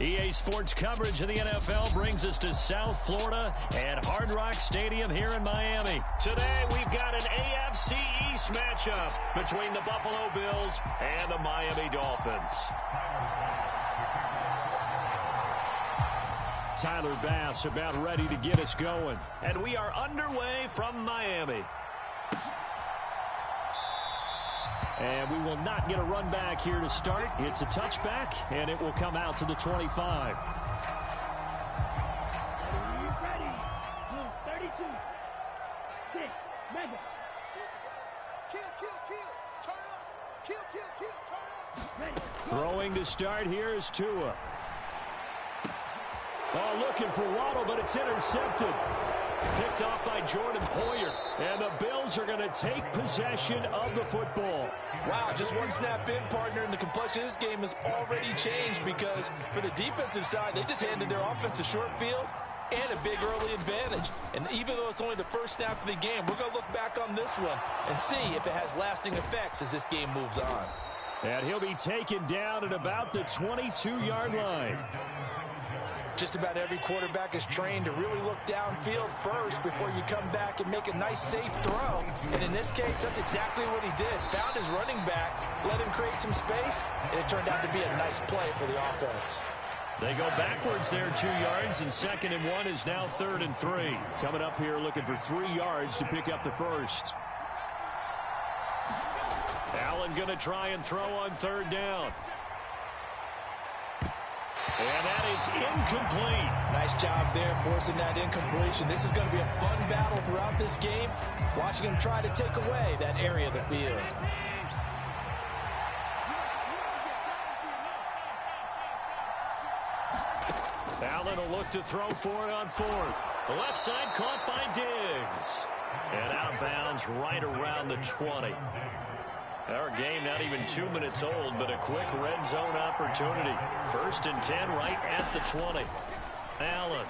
EA Sports coverage of the NFL brings us to South Florida at Hard Rock Stadium here in Miami. Today, we've got an AFC East matchup between the Buffalo Bills and the Miami Dolphins. Tyler Bass about ready to get us going. And we are underway from Miami. And we will not get a run back here to start. It's a touchback, and it will come out to the 25. Ready. 32. 6. Mega. Kill. Turn up. Kill. Turn up. Ready. Throwing to start here is Tua. Oh, looking for Waddle, but it's intercepted. Picked off by Jordan Poyer. And the Bills are going to take possession of the football. Wow, just one snap in, partner, and the complexion of this game has already changed because for the defensive side, they just handed their offense a short field and a big early advantage. And even though it's only the first snap of the game, we're going to look back on this one and see if it has lasting effects as this game moves on. And he'll be taken down at about the 22-yard line. Just about every quarterback is trained to really look downfield first before you come back and make a nice, safe throw. And in this case, that's exactly what he did. Found his running back, let him create some space, and it turned out to be a nice play for the offense. They go backwards there 2 yards, and 2nd and 1 is now 3rd and 3. Coming up here looking for 3 yards to pick up the first. Allen going to try and throw on 3rd down. And that is incomplete. Nice job there forcing that incompletion. This is going to be a fun battle throughout this game. Watching him try to take away that area of the field. Allen will look to throw for it on 4th. The left side caught by Diggs. And out of bounds right around the 20. Our game not even 2 minutes old, but a quick red zone opportunity. 1st and 10 right at the 20. Allen.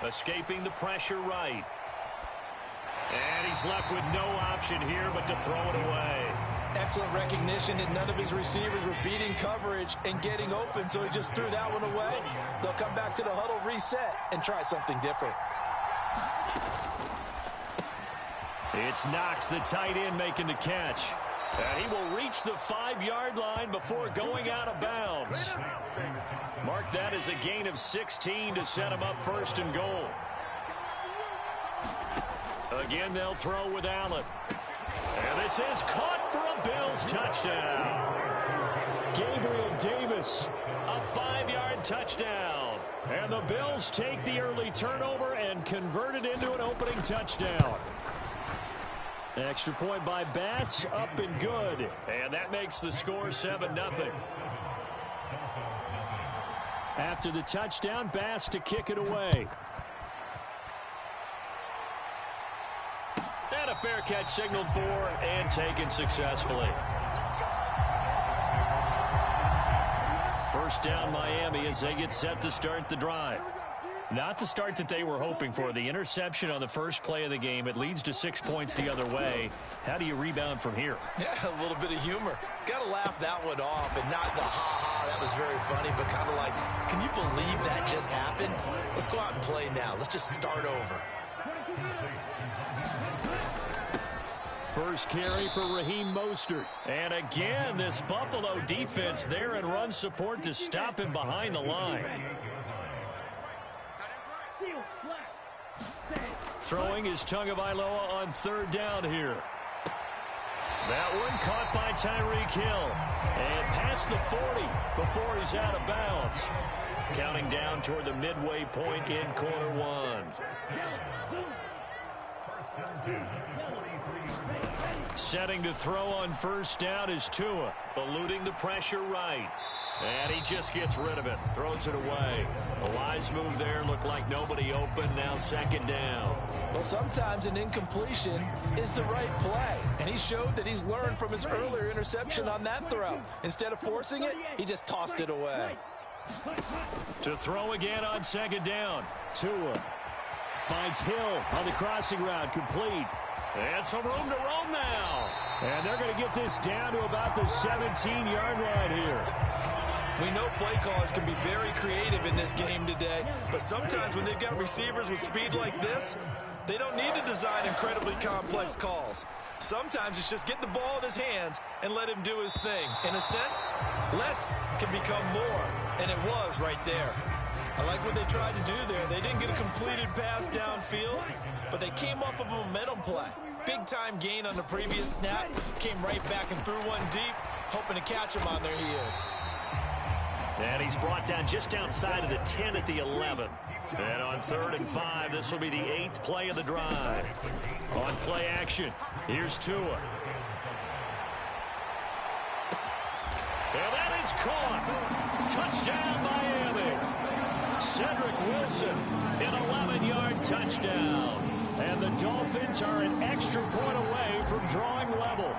Escaping the pressure right. And he's left with no option here but to throw it away. Excellent recognition that none of his receivers were beating coverage and getting open, so he just threw that one away. They'll come back to the huddle, reset, and try something different. It's Knox, the tight end, making the catch. And he will reach the 5-yard line before going out of bounds. Mark that as a gain of 16 to set him up 1st and goal. Again, they'll throw with Allen. And this is caught for a Bills touchdown. Gabriel Davis, a 5-yard touchdown. And the Bills take the early turnover and convert it into an opening touchdown. Extra point by Bass, up and good. And that makes the score 7-0. After the touchdown, Bass to kick it away. And a fair catch signaled for and taken successfully. 1st down Miami as they get set to start the drive. Not the start that they were hoping for. The interception on the first play of the game. It leads to 6 points the other way. How do you rebound from here? Yeah, a little bit of humor. Got to laugh that one off and not the ha-ha. That was very funny, but kind of like, can you believe that just happened? Let's go out and play now. Let's just start over. First carry for Raheem Mostert. And again, this Buffalo defense there in run support to stop him behind the line. Throwing is Tagovailoa on 3rd down here. That one caught by Tyreek Hill. And past the 40 before he's out of bounds. Counting down toward the midway point in quarter 1. Setting to throw on 1st down is Tua. Eluding the pressure right. And he just gets rid of it. Throws it away. A wise move there. Looked like nobody open. Now 2nd down. Well, sometimes an incompletion is the right play. And he showed that he's learned from his earlier interception on that throw. Instead of forcing it, he just tossed it away. To throw again on 2nd down. Tua finds Hill on the crossing route. Complete. And some room to roam now. And they're going to get this down to about the 17-yard line here. We know play callers can be very creative in this game today, but sometimes when they've got receivers with speed like this, they don't need to design incredibly complex calls. Sometimes it's just get the ball in his hands and let him do his thing. In a sense, less can become more, and it was right there. I like what they tried to do there. They didn't get a completed pass downfield, but they came off of a momentum play. Big-time gain on the previous snap, came right back and threw one deep, hoping to catch him on their heels. And he's brought down just outside of the 10 at the 11. And on 3rd and 5, this will be the 8th play of the drive. On play action, here's Tua. And that is caught. Touchdown, Miami. Cedric Wilson, an 11-yard touchdown. And the Dolphins are an extra point away from drawing level.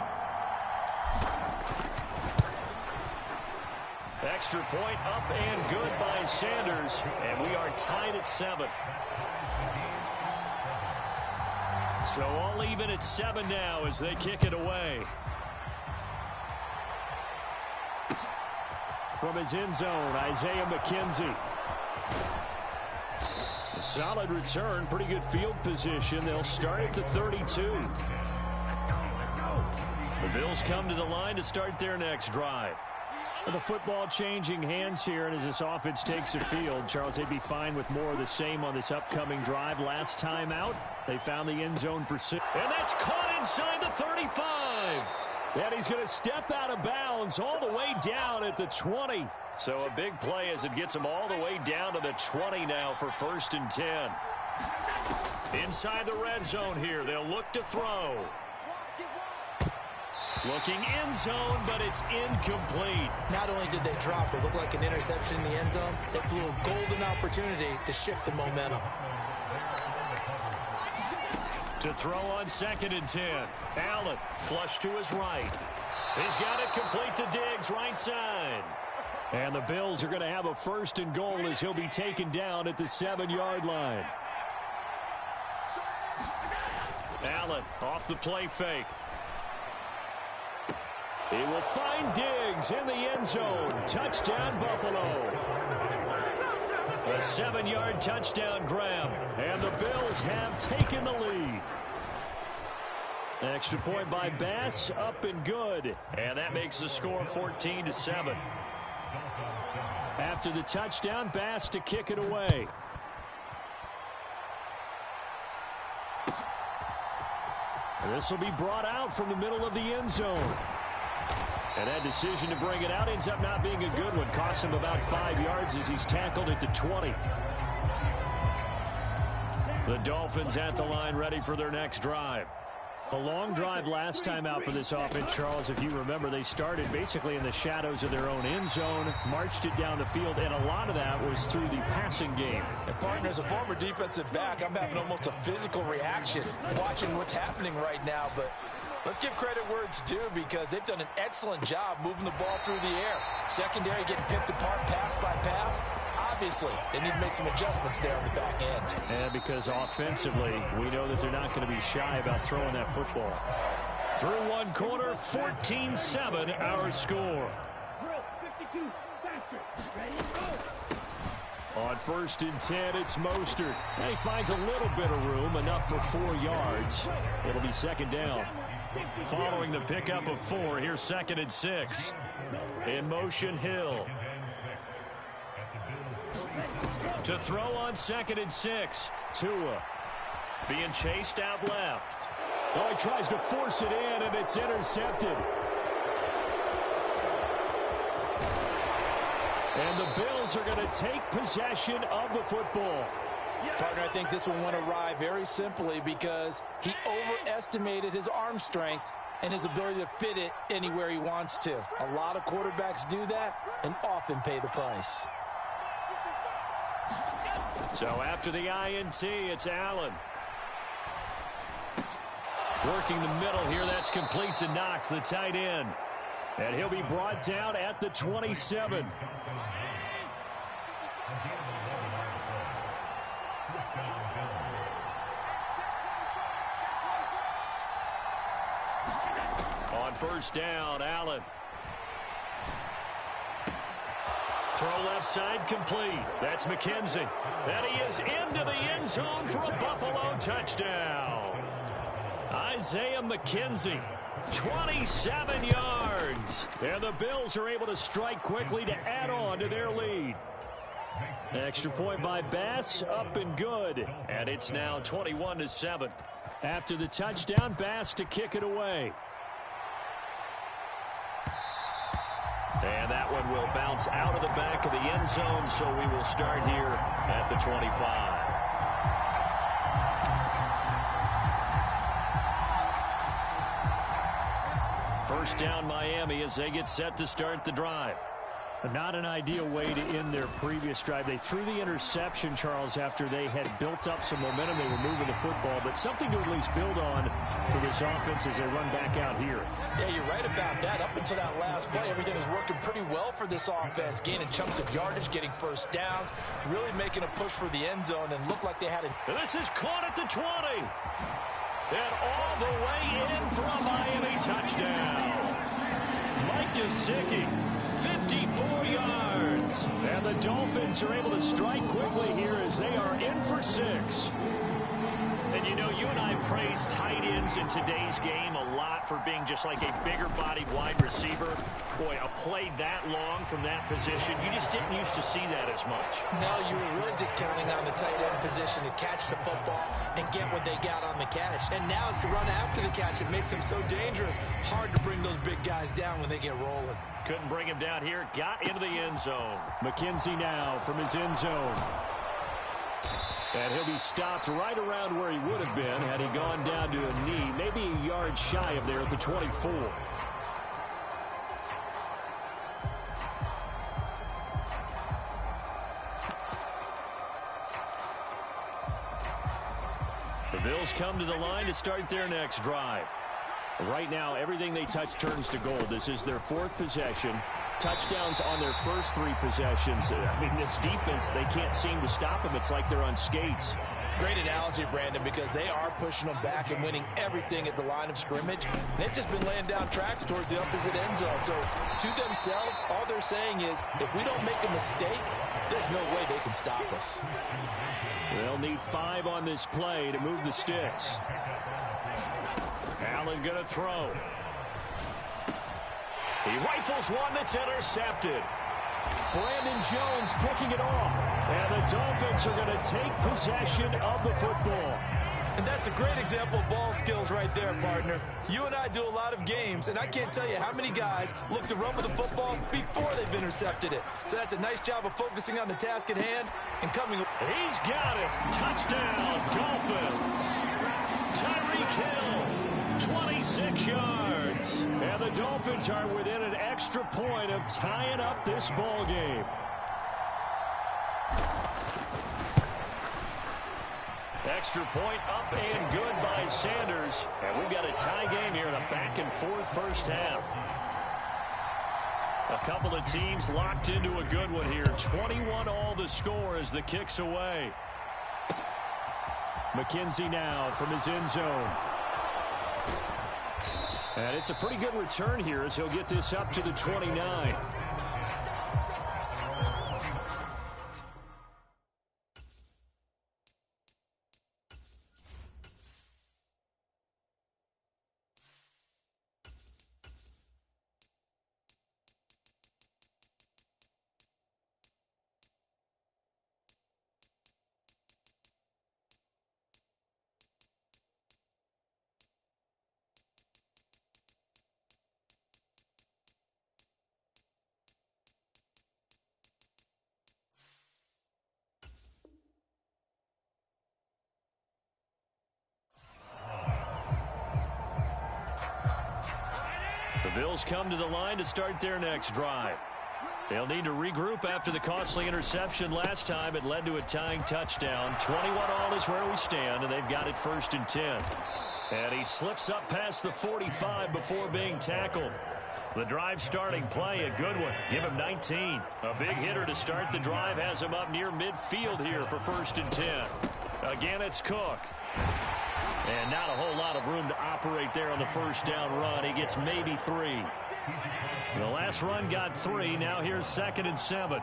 Extra point up and good by Sanders. And we are tied at 7. So all even at 7 now as they kick it away. From his end zone, Isaiah McKenzie. A solid return, pretty good field position. They'll start at the 32. The Bills come to the line to start their next drive. The football changing hands here, and as this offense takes the field, Charles, they'd be fine with more of the same on this upcoming drive. Last time out, they found the end zone for 6. And that's caught inside the 35. And he's going to step out of bounds all the way down at the 20. So a big play as it gets him all the way down to the 20 now for 1st and 10. Inside the red zone here, they'll look to throw. Looking end zone, but it's incomplete. Not only did they drop it look like an interception in the end zone, they blew a golden opportunity to shift the momentum. To throw on 2nd and 10. Allen, flush to his right. He's got it complete to Diggs, right side. And the Bills are going to have a 1st and goal as he'll be taken down at the 7-yard line. Allen off the play fake. He will find Diggs in the end zone. Touchdown, Buffalo. A 7-yard touchdown grab. And the Bills have taken the lead. Extra point by Bass, up and good. And that makes the score 14-7. After the touchdown, Bass to kick it away. This will be brought out from the middle of the end zone. And that decision to bring it out ends up not being a good one. Costs him about 5 yards as he's tackled at the 20. The Dolphins at the line ready for their next drive. A long drive last time out for this offense, Charles. If you remember, they started basically in the shadows of their own end zone, marched it down the field, and a lot of that was through the passing game. And, partner, as a former defensive back, I'm having almost a physical reaction watching what's happening right now. But let's give credit where it's due because they've done an excellent job moving the ball through the air. Secondary getting picked apart pass by pass. Obviously, they need to make some adjustments there on the back end. And because offensively, we know that they're not going to be shy about throwing that football. Through one quarter, 14-7 our score. On 1st and 10, it's Mostert. And he finds a little bit of room, enough for 4 yards. It'll be 2nd down. Following the pickup of 4, here's 2nd and 6. In motion, Hill. To throw on 2nd and 6. Tua being chased out left. Oh, he tries to force it in, and it's intercepted. And the Bills are going to take possession of the football. Partner, I think this one went awry very simply because he overestimated his arm strength and his ability to fit it anywhere he wants to. A lot of quarterbacks do that and often pay the price. So after the INT, it's Allen. Working the middle here, that's complete to Knox, the tight end. And he'll be brought down at the 27. On 1st down, Allen. Throw left side complete. That's McKenzie. And he is into the end zone for a Buffalo touchdown. Isaiah McKenzie, 27 yards. And the Bills are able to strike quickly to add on to their lead. Extra point by Bass, up and good. And it's now 21-7. After the touchdown, Bass to kick it away. And that one will bounce out of the back of the end zone, so we will start here at the 25. First down, Miami, as they get set to start the drive. Not an ideal way to end their previous drive. They threw the interception, Charles, after they had built up some momentum. They were moving the football, but something to at least build on for this offense as they run back out here. Yeah, you're right about that. Up until that last play, everything was working pretty well for this offense, gaining chunks of yardage, getting first downs, really making a push for the end zone, and looked like they had it. This is caught at the 20. And all the way in for a Miami touchdown. Mike Gesicki, 54 yards. And the Dolphins are able to strike quickly here as they are in for 6. And you know, you and I praise tight ends in today's game a lot for being just like a bigger-bodied wide receiver. Boy, a play that long from that position, you just didn't used to see that as much. No, you were really just counting on the tight end position to catch the football and get what they got on the catch. And now it's the run after the catch that makes them so dangerous. Hard to bring those big guys down when they get rolling. Couldn't bring him down here. Got into the end zone. McKenzie now from his end zone. And he'll be stopped right around where he would have been had he gone down to a knee, maybe a yard shy of there at the 24. The Bills come to the line to start their next drive. Right now, everything they touch turns to gold. This is their 4th possession. Touchdowns on their first 3 possessions. I mean, this defense, they can't seem to stop them. It's like they're on skates. Great analogy, Brandon, because they are pushing them back and winning everything at the line of scrimmage. They've just been laying down tracks towards the opposite end zone. So to themselves, all they're saying is, if we don't make a mistake, there's no way they can stop us. They'll need 5 on this play to move the sticks. Allen going to throw. He rifles one that's intercepted. Brandon Jones picking it off. And the Dolphins are going to take possession of the football. And that's a great example of ball skills right there, partner. You and I do a lot of games, and I can't tell you how many guys look to run with the football before they've intercepted it. So that's a nice job of focusing on the task at hand and coming. He's got it. Touchdown, Dolphins. Tyreek Hill, 26 yards. And the Dolphins are within an extra point of tying up this ball game. Extra point up and good by Sanders. And we've got a tie game here in a back-and-forth first half. A couple of teams locked into a good one here. 21 all the score as the kick's away. McKenzie now from his end zone. And it's a pretty good return here as he'll get this up to the 29. The Bills come to the line to start their next drive. They'll need to regroup after the costly interception last time. It led to a tying touchdown. 21 all is where we stand, and they've got it 1st and 10. And he slips up past the 45 before being tackled. The drive starting play, a good one. Give him 19. A big hitter to start the drive has him up near midfield here for 1st and 10. Again, it's Cook. And not a whole lot of room to operate there on the first down run. He gets maybe 3. The last run got 3. Now here's 2nd and 7.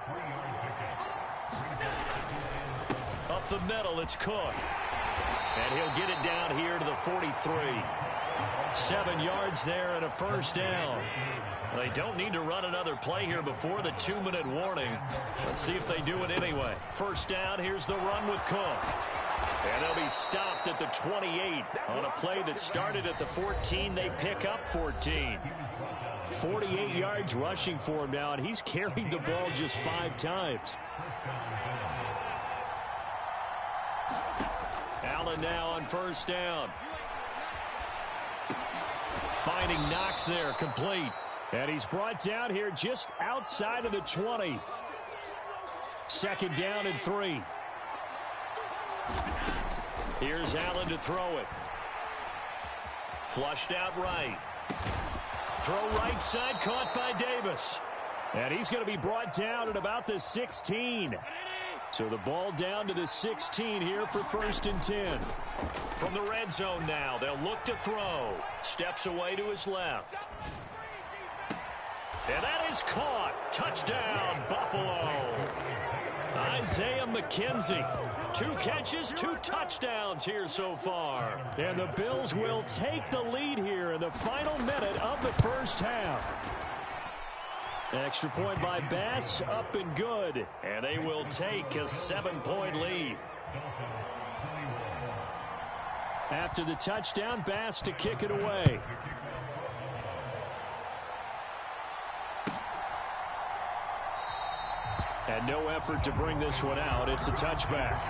Up the middle, it's Cook. And he'll get it down here to the 43. 7 yards there and a first down. They don't need to run another play here before the 2-minute warning. Let's see if they do it anyway. First down, here's the run with Cook. And they'll be stopped at the 28 on a play that started at the 14. They pick up 14. 48 yards rushing for him now, and he's carried the ball just 5 times. Allen now on first down. Finding Knox there, complete. And he's brought down here just outside of the 20. 2nd down and 3. Here's Allen to throw it. Flushed out right. Throw right side, caught by Davis. And he's going to be brought down at about the 16. So the ball down to the 16 here for 1st and 10. From the red zone now, they'll look to throw. Steps away to his left. And that is caught. Touchdown, Buffalo. Isaiah McKenzie. 2 catches, 2 touchdowns here so far. And the Bills will take the lead here in the final minute of the first half. Extra point by Bass, up and good. And they will take a 7-point lead. After the touchdown, Bass to kick it away. And no effort to bring this one out. It's a touchback.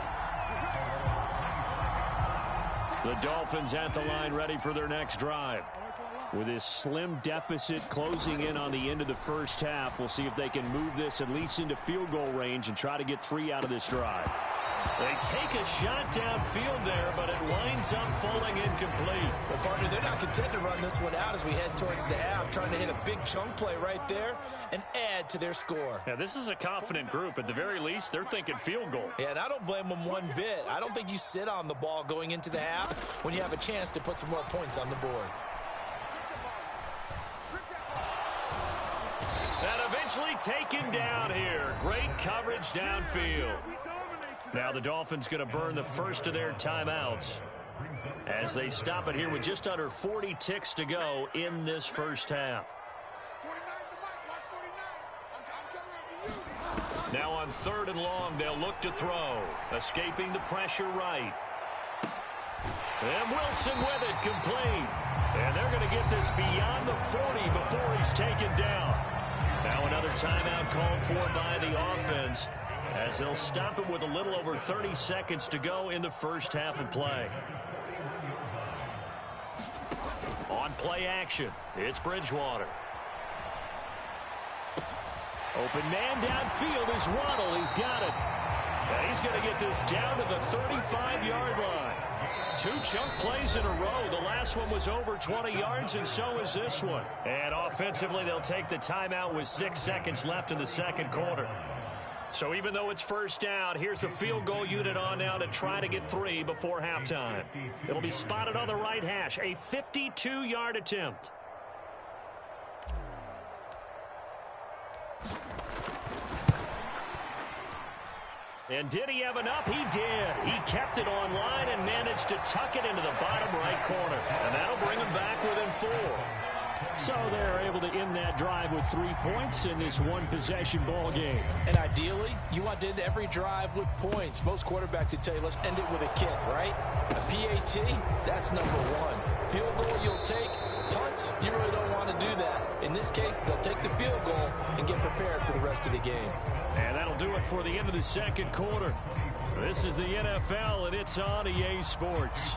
The Dolphins at the line ready for their next drive. With this slim deficit closing in on the end of the first half, we'll see if they can move this at least into field goal range and try to get 3 out of this drive. They take a shot downfield there, but it winds up falling incomplete. Well, partner, they're not content to run this one out as we head towards the half, trying to hit a big chunk play right there and add to their score. Yeah, this is a confident group. At the very least, they're thinking field goal. Yeah, and I don't blame them one bit. I don't think you sit on the ball going into the half when you have a chance to put some more points on the board. And eventually taken down here. Great coverage downfield. Now the Dolphins going to burn the first of their timeouts as they stop it here with just under 40 ticks to go in this first half. Now on 3rd and long, they'll look to throw. Escaping the pressure right. And Wilson with it, complete. And they're going to get this beyond the 40 before he's taken down. Now another timeout called for by the offense, as they'll stop it with a little over 30 seconds to go in the first half of play. On play action, it's Bridgewater. Open man downfield is Waddle. He's got it. And he's going to get this down to the 35-yard line. 2 chunk plays in a row. The last one was over 20 yards, and so is this one. And offensively, they'll take the timeout with 6 seconds left in the second quarter. So even though it's first down, here's the field goal unit on now to try to get 3 before halftime. It'll be spotted on the right hash, a 52-yard attempt. And did he have enough? He did. He kept it online and managed to tuck it into the bottom right corner. And that'll bring him back within 4. So they're able to end that drive with 3 points in this one-possession ball game. And ideally, you want to end every drive with points. Most quarterbacks would tell you, let's end it with a kick, right? A PAT, that's number 1. Field goal you'll take. Punts, you really don't want to do that. In this case, they'll take the field goal and get prepared for the rest of the game. And that'll do it for the end of the second quarter. This is the NFL, and it's on EA Sports.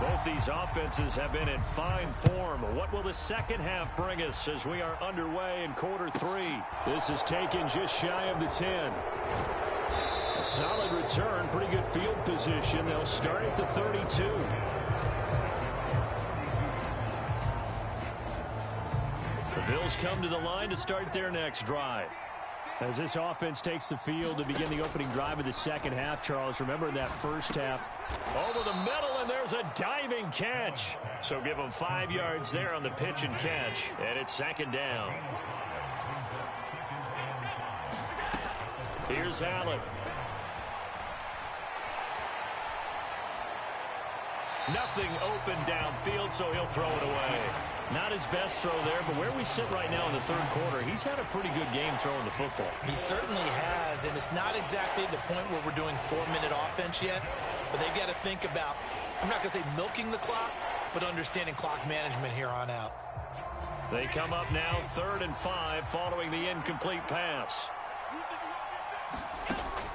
Both these offenses have been in fine form. What will the second half bring us as we are underway in quarter 3? This is taken just shy of the 10. A solid return, pretty good field position. They'll start at the 32. The Bills come to the line to start their next drive. As this offense takes the field to begin the opening drive of the second half, Charles, remember in that first half. Over the middle, and there's a diving catch. So give them 5 yards there on the pitch and catch, and it's second down. Here's Allen. Nothing open downfield, so he'll throw it away. Not his best throw there, but where we sit right now in the third quarter, he's had a pretty good game throwing the football. He certainly has, and it's not exactly at the point where we're doing 4-minute offense yet, but they've got to think about, I'm not going to say milking the clock, but understanding clock management here on out. They come up now 3rd and 5 following the incomplete pass.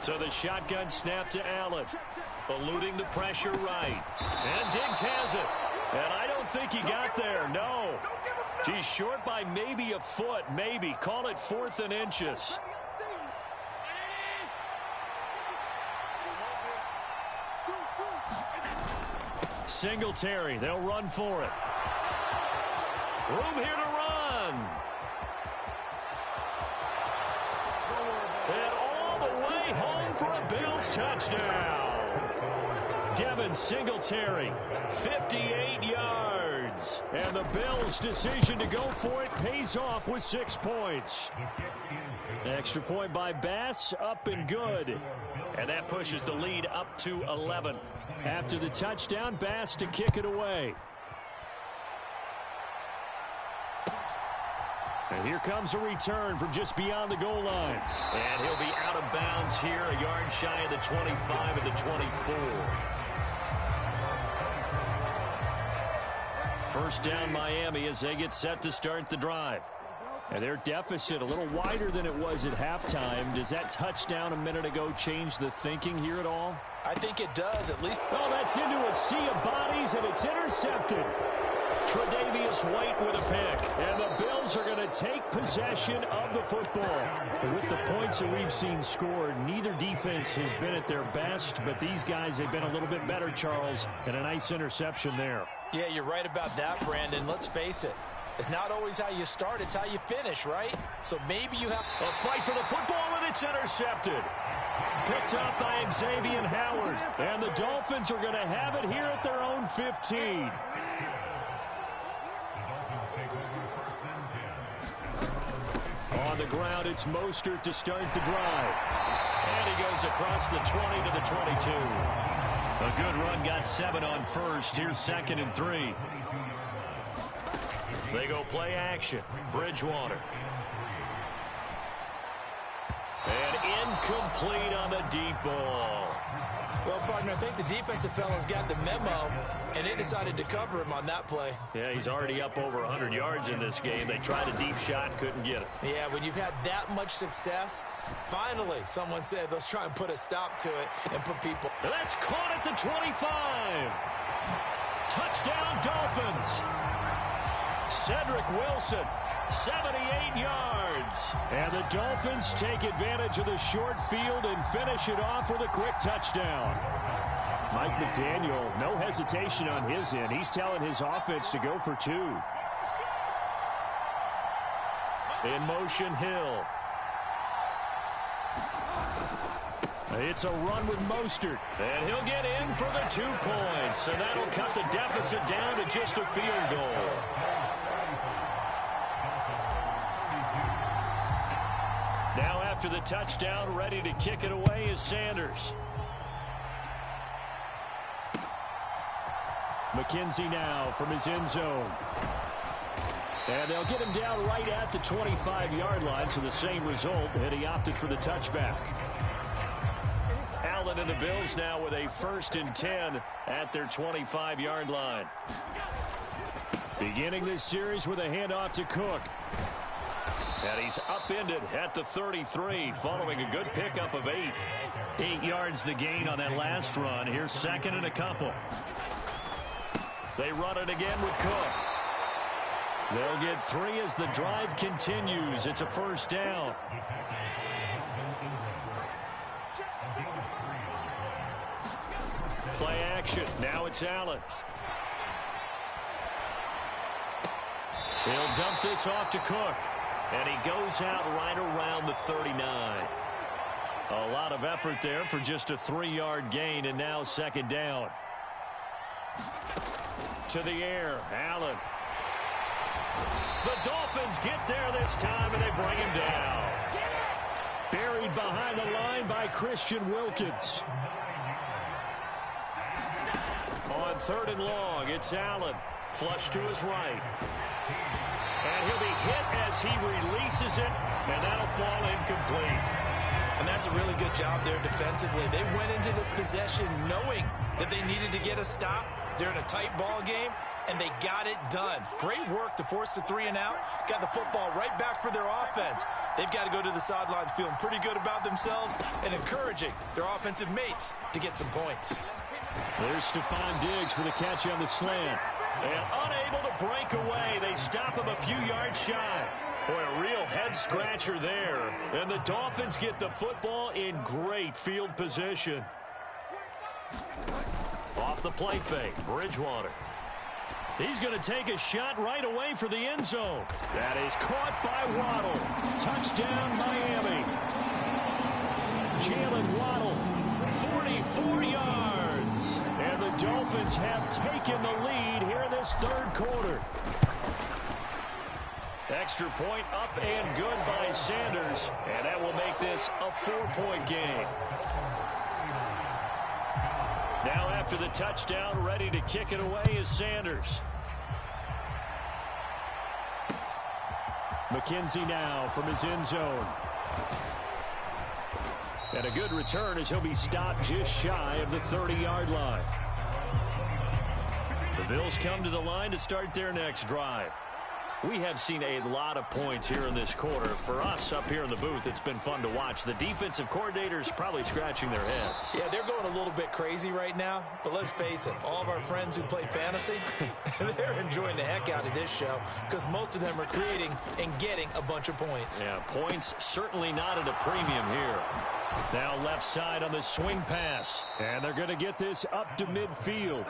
So the shotgun snap to Allen. Eluding the pressure right. And Diggs has it. And I don't think he got there. No. He's short by maybe a foot. Maybe. Call it 4th and inches. Singletary. They'll run for it. Room here to run. And all the way home for a Bills touchdown. Devin Singletary, 58 yards. And the Bills' decision to go for it pays off with 6 points. Extra point by Bass, up and good. And that pushes the lead up to 11. After the touchdown, Bass to kick it away. And here comes a return from just beyond the goal line. And he'll be out of bounds here, a yard shy of the 25 and the 24. First down Miami as they get set to start the drive. And their deficit a little wider than it was at halftime. Does that touchdown a minute ago change the thinking here at all? I think it does, at least. Oh, that's into a sea of bodies, and it's intercepted. Tre'Davious White with a pick. And the Bills are going to take possession of the football. With the points that we've seen scored, neither defense has been at their best, but these guys have been a little bit better, Charles, and a nice interception there. Yeah, you're right about that, Brandon. Let's face it. It's not always how you start, it's how you finish, right? So maybe you have a fight for the football, and it's intercepted. Picked up by Xavier Howard. And the Dolphins are going to have it here at their own 15. On the ground, it's Mostert to start the drive. And he goes across the 20 to the 22. A good run, got 7 on first. Here's 2nd and 3. They go play action. Bridgewater. And incomplete on the deep ball. Well, partner, I think the defensive fellas got the memo, and they decided to cover him on that play. Yeah, he's already up over 100 yards in this game. They tried a deep shot, couldn't get it. Yeah, when you've had that much success, finally someone said, let's try and put a stop to it and put people. And that's caught at the 25. Touchdown, Dolphins. Cedric Wilson, 78 yards. And the Dolphins take advantage of the short field and finish it off with a quick touchdown. Mike McDaniel, no hesitation on his end. He's telling his offense to go for 2. In motion, Hill. It's a run with Mostert. And he'll get in for the 2 points. And that'll cut the deficit down to just a field goal. Now after the touchdown, ready to kick it away is Sanders. McKenzie now from his end zone. And they'll get him down right at the 25-yard line, so the same result, and he opted for the touchback. Allen and the Bills now with a 1st and 10 at their 25-yard line. Beginning this series with a handoff to Cook. And he's upended at the 33 following a good pickup of 8. 8 yards the gain on that last run. Here's 2nd and a couple. They run it again with Cook. They'll get 3 as the drive continues. It's a 1st down. Play action. Now it's Allen. He'll dump this off to Cook. And he goes out right around the 39. A lot of effort there for just a 3-yard gain, and now second down. To the air, Allen. The Dolphins get there this time, and they bring him down. Buried behind the line by Christian Wilkins. On 3rd and long, it's Allen. Flush to his right. And he'll be hit as he releases it, and that'll fall incomplete. And that's a really good job there defensively. They went into this possession knowing that they needed to get a stop. They're in a tight ball game, and they got it done. Great work to force the 3 and out. Got the football right back for their offense. They've got to go to the sidelines feeling pretty good about themselves and encouraging their offensive mates to get some points. There's Stephon Diggs for the catch on the slant. And unable to break away. They stop him a few yards shy. Boy, a real head-scratcher there. And the Dolphins get the football in great field position. Off the play fake, Bridgewater. He's going to take a shot right away for the end zone. That is caught by Waddle. Touchdown, Miami. Jalen Waddle, 44 yards. And the Dolphins have taken the lead here in this 3rd quarter. Extra point up and good by Sanders. And that will make this a 4-point game. Now after the touchdown, ready to kick it away is Sanders. McKenzie now from his end zone. And a good return as he'll be stopped just shy of the 30-yard line. The Bills come to the line to start their next drive. We have seen a lot of points here in this quarter. For us up here in the booth, it's been fun to watch. The defensive coordinators probably scratching their heads. Yeah, they're going a little bit crazy right now. But let's face it, all of our friends who play fantasy, they're enjoying the heck out of this show because most of them are creating and getting a bunch of points. Yeah, points certainly not at a premium here. Now left side on the swing pass. And they're going to get this up to midfield.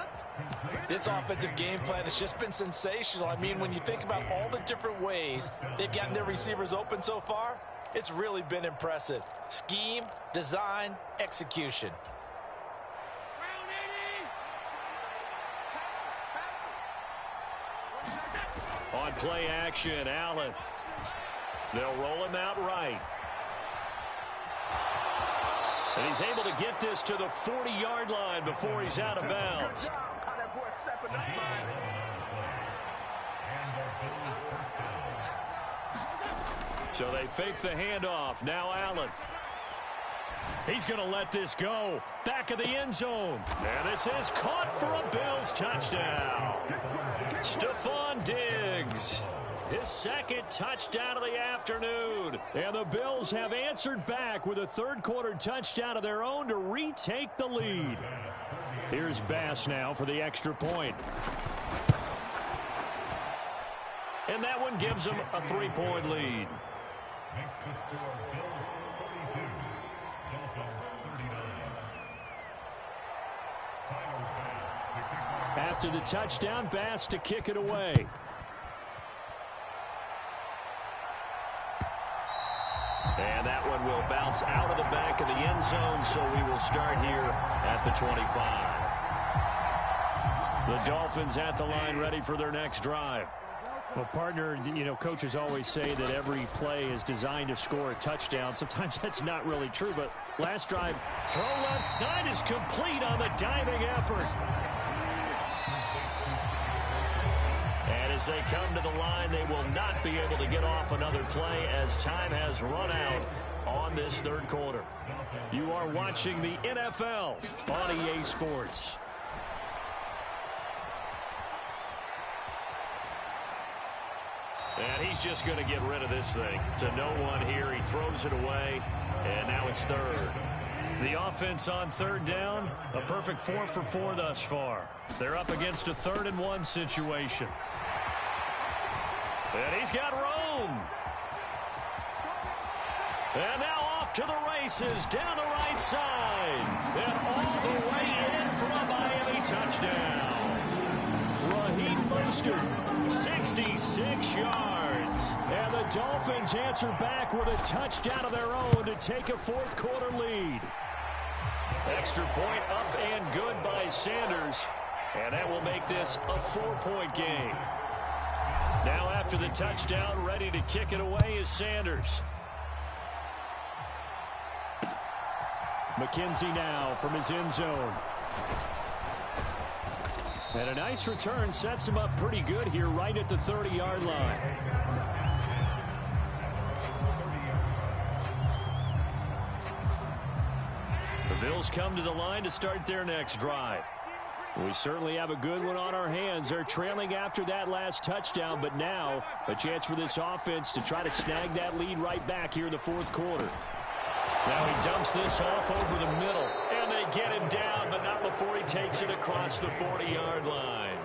This offensive game plan has just been sensational. I mean, when you think about all the different ways they've gotten their receivers open so far, it's really been impressive. Scheme, design, execution. On play action, Allen. They'll roll him out right. And he's able to get this to the 40-yard line before he's out of bounds. So they fake the handoff. Now Allen. He's going to let this go. Back of the end zone. And this is caught for a Bills touchdown. Stephon Diggs. His 2nd touchdown of the afternoon. And the Bills have answered back with a 3rd quarter touchdown of their own to retake the lead. Here's Bass now for the extra point. And that one gives them a 3-point lead. After the touchdown, Bass to kick it away. And that one will bounce out of the back of the end zone, so we will start here at the 25. The Dolphins at the line ready for their next drive. Well, partner, you know, coaches always say that every play is designed to score a touchdown. Sometimes that's not really true, but last drive. Throw left side is complete on the diving effort. And as they come to the line, they will not be able to get off another play as time has run out on this 3rd quarter. You are watching the NFL on EA Sports. And he's just going to get rid of this thing. To no one here. He throws it away, and now it's 3rd. The offense on 3rd down, a perfect 4 for 4 thus far. They're up against a 3rd and 1 situation. And he's got room. And now off to the races down the right side. And all the way in for a Miami touchdown. Raheem Mostert, 66 yards. And the Dolphins answer back with a touchdown of their own to take a fourth-quarter lead. Extra point up and good by Sanders. And that will make this a 4-point game. Now after the touchdown, ready to kick it away is Sanders. McKenzie now from his end zone. And a nice return sets him up pretty good here right at the 30-yard line. The Bills come to the line to start their next drive. We certainly have a good one on our hands. They're trailing after that last touchdown, but now a chance for this offense to try to snag that lead right back here in the fourth quarter. Now he dumps this off over the middle, and they get him down, but not before he takes it across the 40-yard line.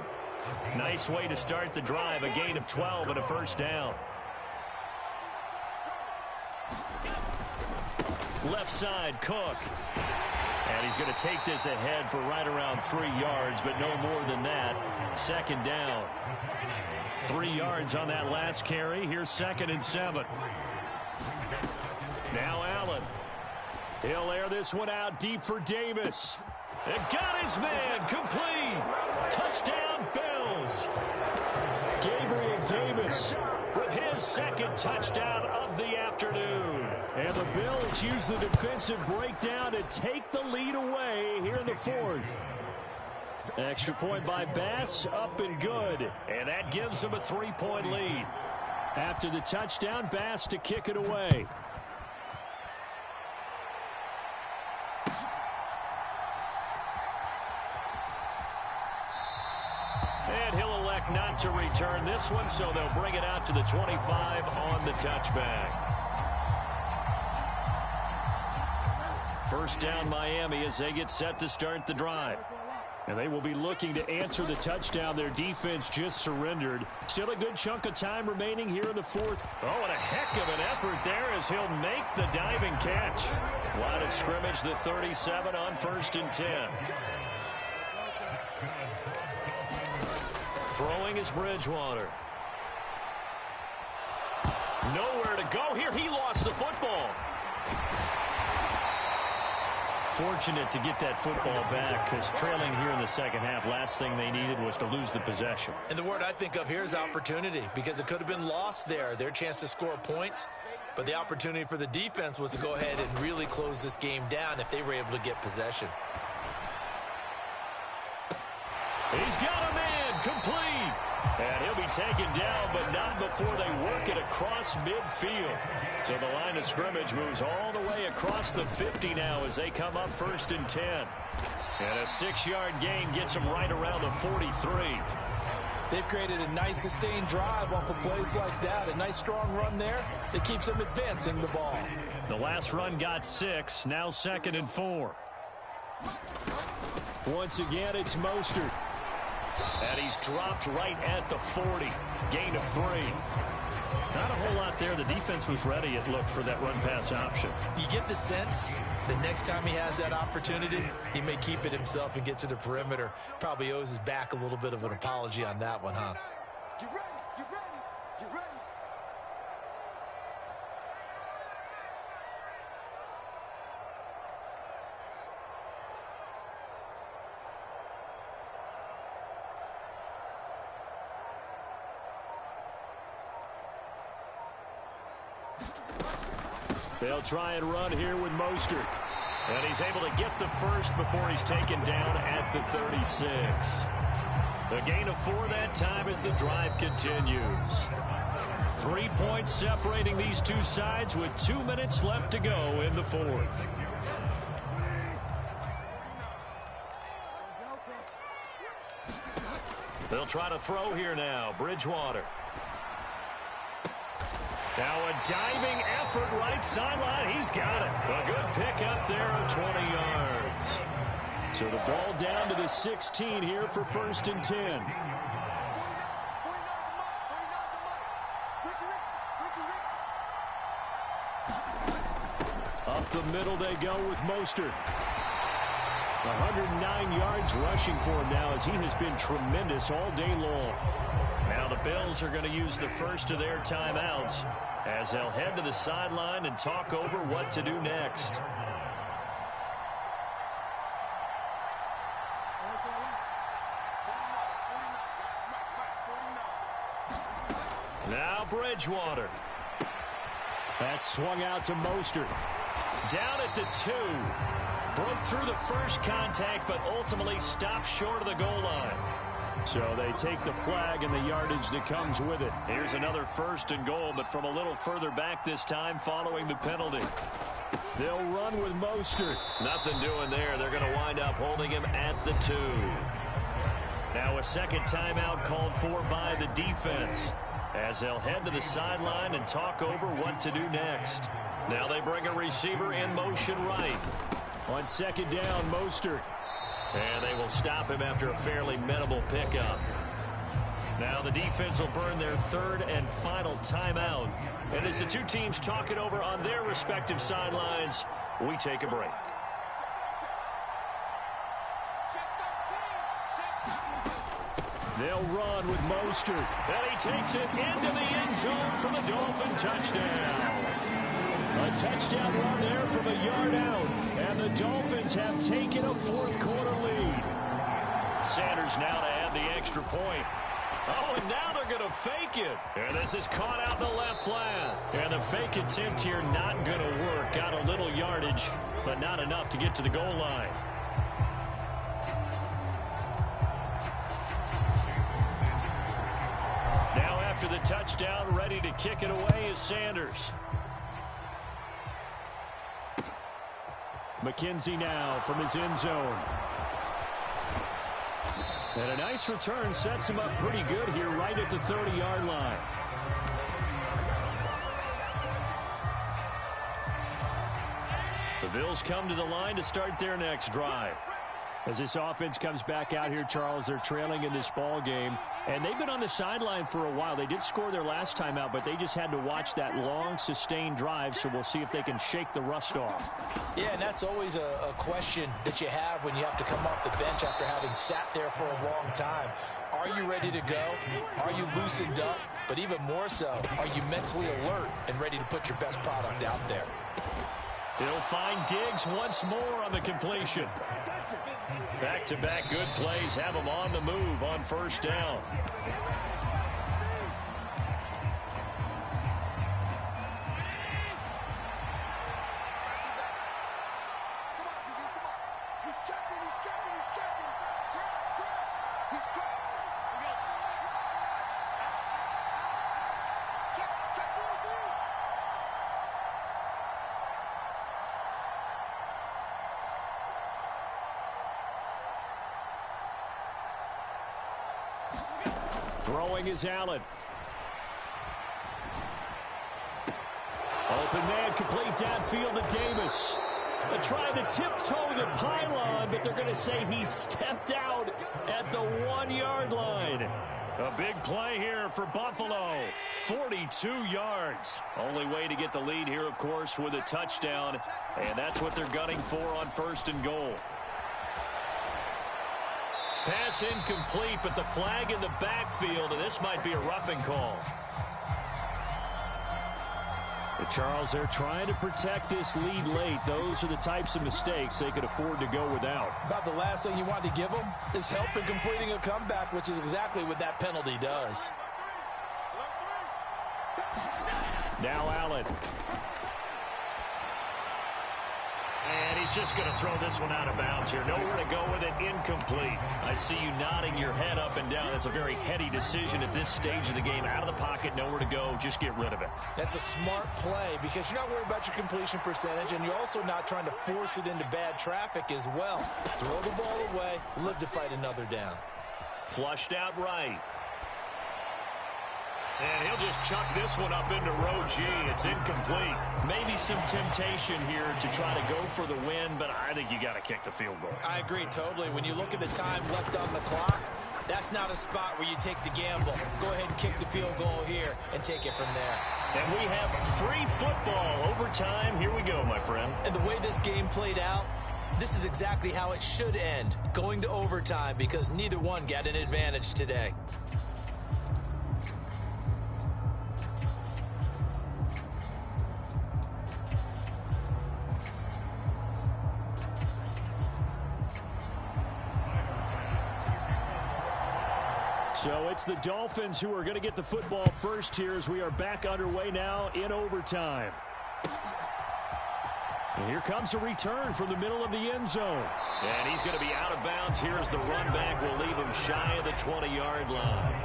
Nice way to start the drive, a gain of 12 and a first down. Left side, Cook. And he's going to take this ahead for right around 3 yards, but no more than that. Second down. 3 yards on that last carry. Here's 2nd and 7. Now Allen. He'll air this one out deep for Davis. And got his man complete. Touchdown, Bills. Gabriel Davis with his 2nd touchdown of the afternoon. And the Bills use the defensive breakdown to take the lead away here in the 4th. Extra point by Bass, up and good. And that gives them a 3-point lead. After the touchdown, Bass to kick it away. And he'll elect not to return this one, so they'll bring it out to the 25 on the touchback. First down Miami as they get set to start the drive. And they will be looking to answer the touchdown their defense just surrendered. Still a good chunk of time remaining here in the 4th. Oh, and a heck of an effort there as he'll make the diving catch. Line of scrimmage, the 37 on 1st and 10. Throwing is Bridgewater. Nowhere to go here. He lost the football. Fortunate to get that football back because trailing here in the second half, last thing they needed was to lose the possession. And the word I think of here is opportunity, because it could have been lost there. Their chance to score points, but the opportunity for the defense was to go ahead and really close this game down if they were able to get possession. He's got a man complete. And he'll be taken down, but not before they work it across midfield. So the line of scrimmage moves all the way across the 50 now as they come up 1st and 10. And a 6-yard gain gets them right around the 43. They've created a nice sustained drive off of plays like that. A nice strong run there that keeps them advancing the ball. The last run got 6. Now 2nd and 4. Once again, it's Mostert. And he's dropped right at the 40. Gain of 3. Not a whole lot there. The defense was ready, it looked, for that run-pass option. You get the sense the next time he has that opportunity, he may keep it himself and get to the perimeter. Probably owes his back a little bit of an apology on that one, huh? Get ready, get ready, get ready. They'll try and run here with Mostert. And he's able to get the first before he's taken down at the 36. The gain of 4 that time as the drive continues. 3 points separating these two sides with 2 minutes left to go in the 4th. They'll try to throw here now. Bridgewater. Now a diving effort right sideline. He's got it. A good pick up there of 20 yards. So the ball down to the 16 here for 1st and 10. Up the middle they go with Mostert. 109 yards rushing for him now as he has been tremendous all day long. Now the Bills are going to use the first of their timeouts as they'll head to the sideline and talk over what to do next. Now Bridgewater. That swung out to Mostert. Down at the 2. Broke through the first contact, but ultimately stopped short of the goal line. So they take the flag and the yardage that comes with it. Here's another 1st and goal, but from a little further back this time following the penalty. They'll run with Mostert. Nothing doing there. They're going to wind up holding him at the 2. Now a second timeout called for by the defense as they'll head to the sideline and talk over what to do next. Now they bring a receiver in motion right. On second down, Mostert. And they will stop him after a fairly minimal pickup. Now the defense will burn their 3rd and final timeout. And as the two teams talk it over on their respective sidelines, we take a break. They'll run with Mostert. And he takes it into the end zone for the Dolphin touchdown. A touchdown run there from a yard out. And the Dolphins have taken a 4th quarter lead. Sanders now to add the extra point. Oh, and now they're going to fake it. And this is caught out in the left flat. And the fake attempt here not going to work. Got a little yardage, but not enough to get to the goal line. Now after the touchdown, ready to kick it away is Sanders. McKenzie now from his end zone. And a nice return sets him up pretty good here right at the 30-yard line. The Bills come to the line to start their next drive. As this offense comes back out here, Charles, they're trailing in this ball game. And they've been on the sideline for a while. They did score their last time out, but they just had to watch that long, sustained drive, so we'll see if they can shake the rust off. Yeah, and that's always a question that you have when you have to come off the bench after having sat there for a long time. Are you ready to go? Are you loosened up? But even more so, are you mentally alert and ready to put your best product out there? He'll find Diggs once more on the completion. Back-to-back good plays have him on the move on 1st down. Throwing is Allen. Open man, complete downfield to Davis. They're trying to tiptoe the pylon, but they're going to say he stepped out at the 1-yard line. A big play here for Buffalo. 42 yards. Only way to get the lead here, of course, with a touchdown. And that's what they're gunning for on 1st and goal. Pass incomplete, but the flag in the backfield, and this might be a roughing call. But Charles, they're trying to protect this lead late. Those are the types of mistakes they could afford to go without. About the last thing you want to give them is help in completing a comeback, which is exactly what that penalty does. Now Allen. And he's just going to throw this one out of bounds here. Nowhere to go with it. Incomplete. I see you nodding your head up and down. That's a very heady decision at this stage of the game. Out of the pocket, nowhere to go. Just get rid of it. That's a smart play because you're not worried about your completion percentage, and you're also not trying to force it into bad traffic as well. Throw the ball away, live to fight another down. Flushed out right. And he'll just chuck this one up into row G. It's incomplete. Maybe some temptation here to try to go for the win, but I think you got to kick the field goal. I agree totally. When you look at the time left on the clock, that's not a spot where you take the gamble. Go ahead and kick the field goal here and take it from there. And we have free football overtime. Here we go, my friend. And the way this game played out, This is exactly how it should end, going to overtime, because neither one got an advantage today. So it's the Dolphins who are going to get the football first here as we are back underway now in overtime. And here comes a return from the middle of the end zone. And he's going to be out of bounds here as the run back will leave him shy of the 20-yard line.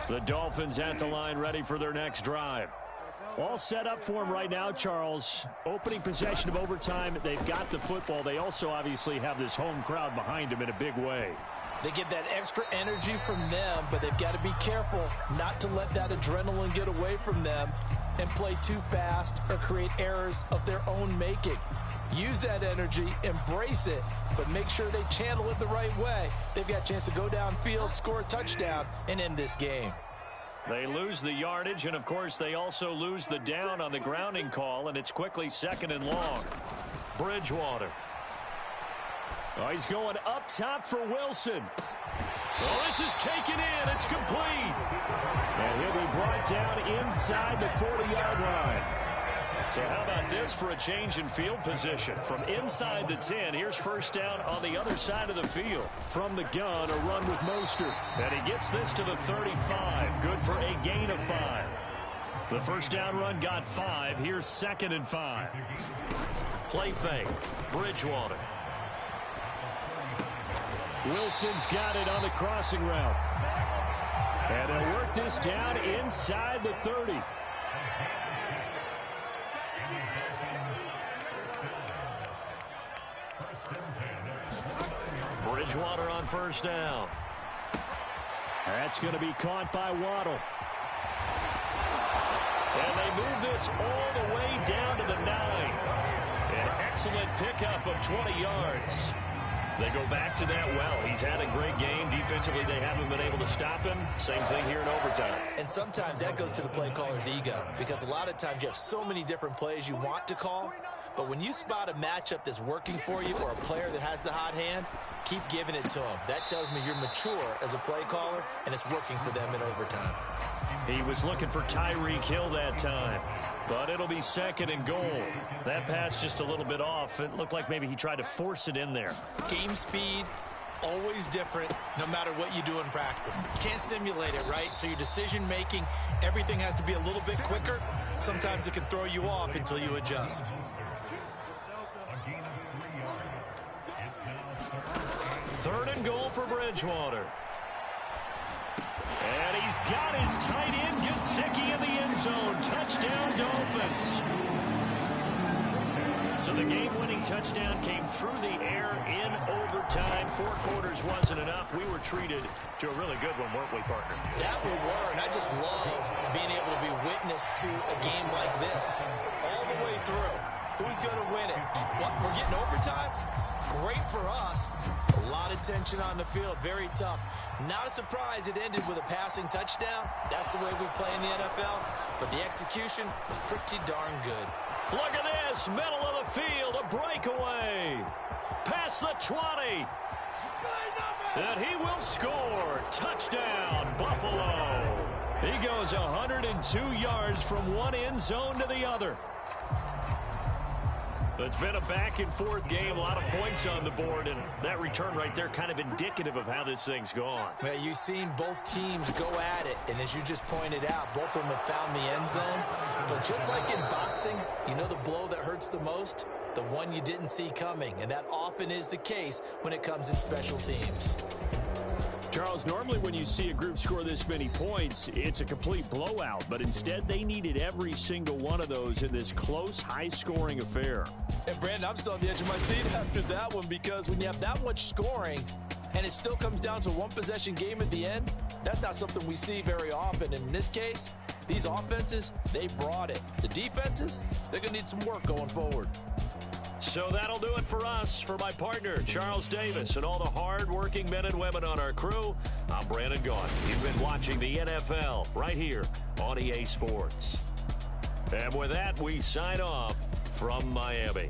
The Dolphins at the line ready for their next drive. All set up for him right now, Charles. Opening possession of overtime. They've got the football. They also obviously have this home crowd behind them in a big way. They get that extra energy from them, but they've got to be careful not to let that adrenaline get away from them and play too fast or create errors of their own making. Use that energy, embrace it, but make sure they channel it the right way. They've got a chance to go downfield, score a touchdown, and end this game. They lose the yardage, and, of course, they also lose the down on the grounding call, and it's quickly second and long. Bridgewater. Oh, he's going up top for Wilson. Oh, this is taken in. It's complete. And he'll be brought down inside the 40-yard line. So how about this for a change in field position? From inside the 10, here's first down on the other side of the field. From the gun, a run with Mostert. And he gets this to the 35. Good for a gain of 5. The first down run got 5. Here's second and 5. Play fake. Bridgewater. Wilson's got it on the crossing route. And they'll work this down inside the 30. Bridgewater on first down. That's going to be caught by Waddle. And they move this all the way down to the 9. An excellent pickup of 20 yards. They go back to that well. He's had a great game. Defensively, they haven't been able to stop him. Same thing here in overtime. And sometimes that goes to the play caller's ego, because a lot of times you have so many different plays you want to call. But when you spot a matchup that's working for you or a player that has the hot hand, keep giving it to him. That tells me you're mature as a play caller, and it's working for them in overtime. He was looking for Tyreek Hill that time, but it'll be second and goal. That pass just a little bit off. It looked like maybe he tried to force it in there. Game speed, always different no matter what you do in practice. You can't simulate it, right? So your decision-making, everything has to be a little bit quicker. Sometimes it can throw you off until you adjust. Third and goal for Bridgewater. And he's got his tight end, Gesicki, in the end zone. Touchdown, Dolphins. So the game-winning touchdown came through the air in overtime. 4 quarters wasn't enough. We were treated to a really good one, weren't we, partner? That we were, and I just love being able to be witness to a game like this all the way through. Who's going to win it? What, we're getting overtime? Great for us. A lot of tension on the field. Very tough. Not a surprise it ended with a passing touchdown. That's the way we play in the NFL. But the execution was pretty darn good. Look at this. Middle of the field. A breakaway. Past the 20. And he will score. Touchdown, Buffalo. He goes 102 yards from one end zone to the other. It's been a back-and-forth game, a lot of points on the board, and that return right there kind of indicative of how this thing's gone. Well, you've seen both teams go at it, and as you just pointed out, both of them have found the end zone. But just like in boxing, you know the blow that hurts the most? The one you didn't see coming, and that often is the case when it comes in special teams. Charles, normally when you see a group score this many points, it's a complete blowout. But instead, they needed every single one of those in this close, high-scoring affair. And, Brandon, I'm still on the edge of my seat after that one, because when you have that much scoring and it still comes down to a one-possession game at the end, that's not something we see very often. In this case, these offenses, they brought it. The defenses, they're going to need some work going forward. So that'll do it for us. For my partner, Charles Davis, and all the hard-working men and women on our crew, I'm Brandon Gaudin. You've been watching the NFL right here on EA Sports. And with that, we sign off from Miami.